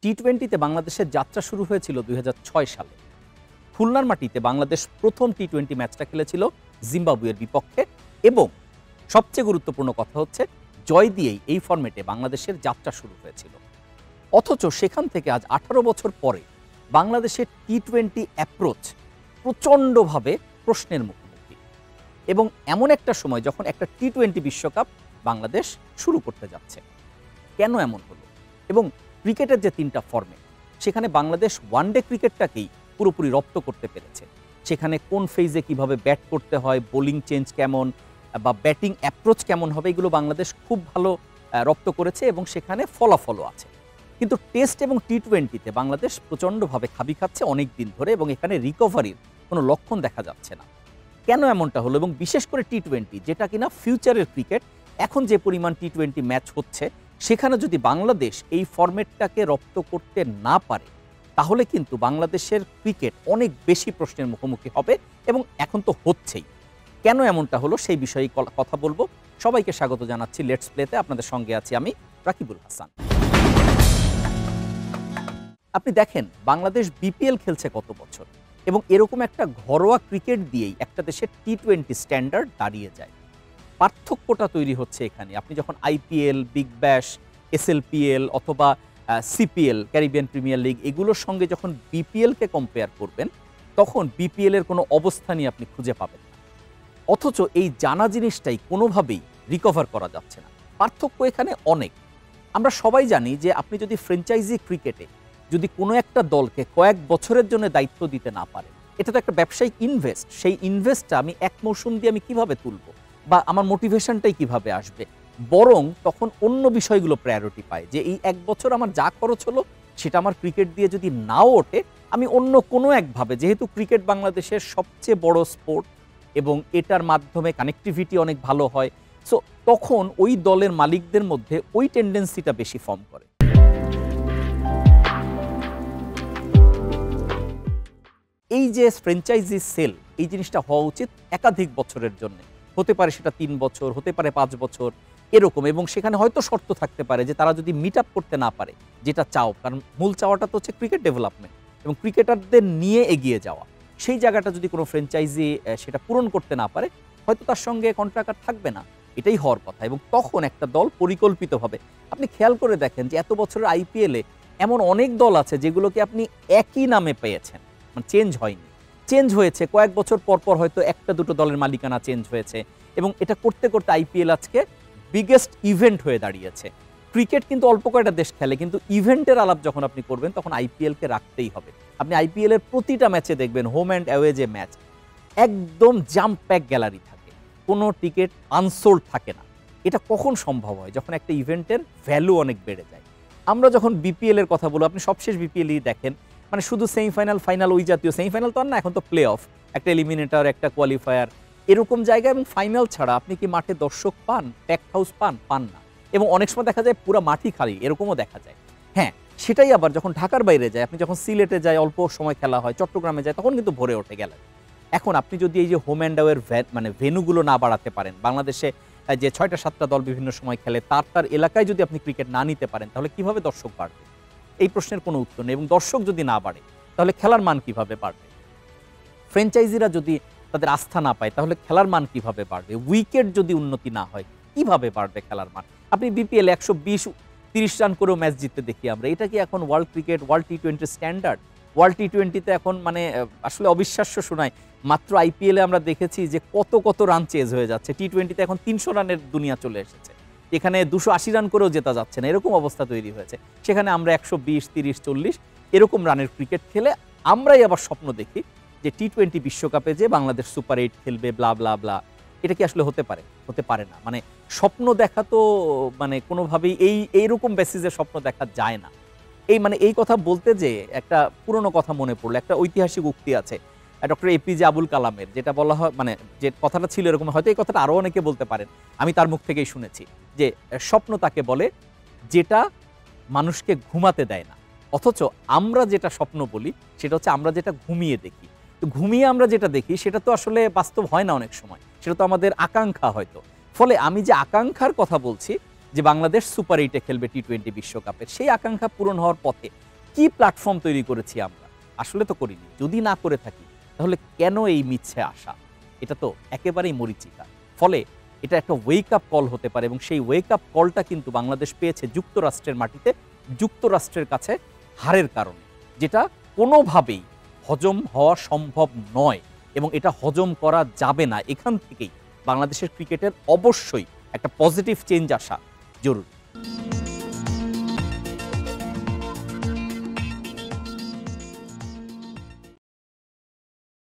টি-20তে বাংলাদেশের যাত্রা শুরু হয়েছিল ২০০৬ সালে। খুলনার মাটিতে বাংলাদেশ প্রথম টি-20 ম্যাচটা খেলেছিল জিম্বাবুয়ের বিপক্ষে এবং সবচেয়ে গুরুত্বপূর্ণ কথা হচ্ছে জয় দিয়েই এই ফরম্যাটে বাংলাদেশের যাত্রা শুরু হয়েছিল। অথচ সেখান থেকে আজ ১৮ বছর পরে বাংলাদেশের টি-20 অ্যাপ্রোচ প্রচণ্ডভাবে প্রশ্নের মুখোমুখি এবং এমন একটা সময় যখন একটা টি-20 বিশ্বকাপ বাংলাদেশ শুরু করতে যাচ্ছে। কেন এমন হলো? এবং ক্রিকেটের যে ৩টা ফরম্যাট সেখানে বাংলাদেশ ওয়ানডে ক্রিকেটটাকেই পুরোপুরি রপ্ত করতে পেরেছে। সেখানে কোন ফেজে কিভাবে ব্যাট করতে হয়, বোলিং চেঞ্জ কেমন বা ব্যাটিং অ্যাপ্রোচ কেমন হবে, এগুলো বাংলাদেশ খুব ভালো রপ্ত করেছে এবং সেখানে ফলাফলও আছে। কিন্তু টেস্ট এবং টি-20তে বাংলাদেশ প্রচণ্ডভাবে খাবি খাচ্ছে অনেক দিন ধরে এবং এখানে রিকভারির কোনো লক্ষণ দেখা যাচ্ছে না। কেন এমনটা হলো? এবং বিশেষ করে টি-20 যেটা কিনা ফিউচারের ক্রিকেট, এখন যে পরিমাণ টি-20 ম্যাচ হচ্ছে সেখানে যদি বাংলাদেশ এই ফরম্যাটটাকে রপ্ত করতে না পারে তাহলে কিন্তু বাংলাদেশের ক্রিকেট অনেক বেশি প্রশ্নের মুখোমুখি হবে এবং এখন তো হচ্ছেই। কেন এমনটা হলো সেই বিষয়ে কথা বলবো। সবাইকে স্বাগত জানাচ্ছি লেটস প্লেতে। আপনাদের সঙ্গে আছি আমি রাকিবুল হাসান। আপনি দেখেন বাংলাদেশ বিপিএল খেলছে কত বছর এবং এরকম একটা ঘরোয়া ক্রিকেট দিয়েই একটা দেশের টি-20 স্ট্যান্ডার্ড দাঁড়িয়ে যায়। পার্থক্যটা তৈরি হচ্ছে এখানে। আপনি যখন আইপিএল, বিগ ব্যাশ, এসএলপিএল অথবা সিপিএল, ক্যারিবিয়ান প্রিমিয়ার লিগ এগুলোর সঙ্গে যখন বিপিএলকে কম্পেয়ার করবেন তখন বিপিএলের কোনো অবস্থানই আপনি খুঁজে পাবেন না। অথচ এই জানা জিনিসটাই কোনোভাবেই রিকভার করা যাচ্ছে না। পার্থক্য এখানে অনেক। আমরা সবাই জানি যে আপনি যদি ফ্র্যাঞ্চাইজি ক্রিকেটে যদি কোনো একটা দলকে কয়েক বছরের জন্য দায়িত্ব দিতে না পারেন, এটা তো একটা ব্যবসায়িক ইনভেস্ট। সেই ইনভেস্টটা আমি এক মৌসুম দিয়ে আমি কিভাবে তুলব বা আমার মোটিভেশনটাই কিভাবে আসবে? বরং তখন অন্য বিষয়গুলো প্রায়োরিটি পায় যে এই এক বছর আমার যা খরচ হলো সেটা আমার ক্রিকেট দিয়ে যদি নাও ওঠে, আমি অন্য কোনো একভাবে, যেহেতু ক্রিকেট বাংলাদেশের সবচেয়ে বড় স্পোর্ট এবং এটার মাধ্যমে কানেক্টিভিটি অনেক ভালো হয়, সো তখন ওই দলের মালিকদের মধ্যে ওই টেন্ডেন্সিটা বেশি ফর্ম করে। এই যে ফ্র্যাঞ্চাইজি সেল, এই জিনিসটা হওয়া উচিত একাধিক বছরের জন্য। হতে পারে সেটা ৩ বছর, হতে পারে ৫ বছর এরকম, এবং সেখানে হয়তো শর্ত থাকতে পারে যে তারা যদি মিট আপ করতে না পারে যেটা চাও, কারণ মূল চাওয়াটা তো হচ্ছে ক্রিকেট ডেভেলপমেন্ট এবং ক্রিকেটারদের নিয়ে এগিয়ে যাওয়া। সেই জায়গাটা যদি কোনো ফ্র্যাঞ্চাইজি সেটা পূরণ করতে না পারে, হয়তো তার সঙ্গে কন্ট্রাক্ট থাকবে না, এটাই হওয়ার কথা। এবং তখন একটা দল পরিকল্পিতভাবে, আপনি খেয়াল করে দেখেন যে এত বছরের আইপিএলে এমন অনেক দল আছে যেগুলোকে আপনি একই নামে পেয়েছেন, মানে চেঞ্জ হয়নি। চেঞ্জ হয়েছে কয়েক বছর পর পর, হয়তো একটা দুটো দলের মালিকানা চেঞ্জ হয়েছে এবং এটা করতে করতে আইপিএল আজকে বিগেস্ট ইভেন্ট হয়ে দাঁড়িয়েছে। ক্রিকেট কিন্তু অল্প কয়েকটা দেশ খেলে, কিন্তু ইভেন্টের আলাপ যখন আপনি করবেন তখন আইপিএলকে রাখতেই হবে। আপনি আইপিএলের প্রতিটা ম্যাচে দেখবেন হোম অ্যান্ড অ্যাওয়ে যে ম্যাচ, একদম জাম্প প্যাক গ্যালারি থাকে, কোনো টিকিট আনসোল্ড থাকে না। এটা কখন সম্ভব হয়? যখন একটা ইভেন্টের ভ্যালু অনেক বেড়ে যায়। আমরা যখন বিপিএল এর কথা বলবো, আপনি সবশেষ বিপিএলই দেখেন, মানে শুধু সেমিফাইনাল, ফাইনাল, ওই জাতীয় সেমিফাইনাল তো আর না, এখন তো প্লে অফ, একটা এলিমিনেটর, একটা কোয়ালিফায়ার, এরকম জায়গায়। এবং ফাইনাল ছাড়া আপনি কি মাঠে দর্শক পান, প্যাকড হাউস পান না। এবং অনেক সময় দেখা যায় পুরো মাঠই খালি, এরকমও দেখা যায়। হ্যাঁ, সেটাই আবার যখন ঢাকার বাইরে যায়, আপনি যখন সিলেটে যায় অল্প সময় খেলা হয়, চট্টগ্রামে যায়, তখন কিন্তু ভরে ওঠে গ্যালারি। এখন আপনি যদি এই যে হোম অ্যান্ড অ্যাওয়ের মানে ভেন্যুগুলো না বাড়াতে পারেন, বাংলাদেশে যে ৬টা ৭টা দল বিভিন্ন সময় খেলে, তার এলাকায় যদি আপনি ক্রিকেট না নিতে পারেন, তাহলে কিভাবে দর্শক বাড়বে? এই প্রশ্নের কোনো উত্তর নেই। এবং দর্শক যদি না বাড়ে তাহলে খেলার মান কিভাবে বাড়বে? ফ্র্যাঞ্চাইজিরা যদি তাদের আস্থা না পায় তাহলে খেলার মান কিভাবে বাড়বে? উইকেট যদি উন্নতি না হয় কিভাবে বাড়বে খেলার মান? আপনি বিপিএল ১২০-৩০ রান করেও ম্যাচ জিততে দেখি আমরা। এটা কি এখন ওয়ার্ল্ড ক্রিকেট, ওয়ার্ল্ড টি-20 স্ট্যান্ডার্ড? ওয়ার্ল্ড টি-20তে এখন মানে আসলে অবিশ্বাস্য শোনায়। মাত্র আইপিএলে আমরা দেখেছি যে কত রান চেজ হয়ে যাচ্ছে। টি-20তে এখন ৩০০ রানের দুনিয়া চলে এসেছে, এখানে ২৮০ রান করেও জেতা যাচ্ছে না, এরকম অবস্থা তৈরি হয়েছে। সেখানে আমরা ১২০, ৩০, ৪০ এরকম রানের ক্রিকেট খেলে আমরাই আবার স্বপ্ন দেখি যে টি-20 বিশ্বকাপে যে বাংলাদেশ সুপার 8 খেলবে, ব্লা ব্লা ব্লা। এটা কি আসলে হতে পারে? হতে পারে না। মানে স্বপ্ন দেখা তো মানে কোনোভাবেই এইরকম বেসিসে স্বপ্ন দেখা যায় না। এই কথা বলতে যে একটা পুরনো কথা মনে পড়লো। একটা ঐতিহাসিক উক্তি আছে ডক্টর এপিজে আবুল কালামের, যেটা বলা হয়, মানে যে কথাটা ছিল এরকম, হয়তো এই কথাটা আরও অনেকে বলতে পারেন, আমি তার মুখ থেকেই শুনেছি যে স্বপ্ন তাকে বলে যেটা মানুষকে ঘুমাতে দেয় না। অথচ আমরা যেটা স্বপ্ন বলি সেটা হচ্ছে আমরা যেটা ঘুমিয়ে দেখি। তো ঘুমিয়ে আমরা যেটা দেখি সেটা তো আসলে বাস্তব হয় না অনেক সময়, সেটা তো আমাদের আকাঙ্ক্ষা হয়তো। ফলে আমি যে আকাঙ্ক্ষার কথা বলছি যে বাংলাদেশ সুপার 8-এ খেলবে টি-20 বিশ্বকাপের, সেই আকাঙ্ক্ষা পূরণ হওয়ার পথে কি প্ল্যাটফর্ম তৈরি করেছি আমরা? আসলে তো করিনি। যদি না করে থাকি তাহলে কেন এই মিছে আশা? এটা তো একেবারেই মরীচিকা। ফলে এটা একটা ওয়েক আপ কল হতে পারে এবং সেই ওয়েক আপ কলটা কিন্তু বাংলাদেশ পেয়েছে যুক্তরাষ্ট্রের মাটিতে, যুক্তরাষ্ট্রের কাছে হারের কারণে। যেটা কোনোভাবেই হজম হওয়া সম্ভব নয় এবং এটা হজম করা যাবে না। এখান থেকেই বাংলাদেশের ক্রিকেটের অবশ্যই একটা পজিটিভ চেঞ্জ আসা জরুরি।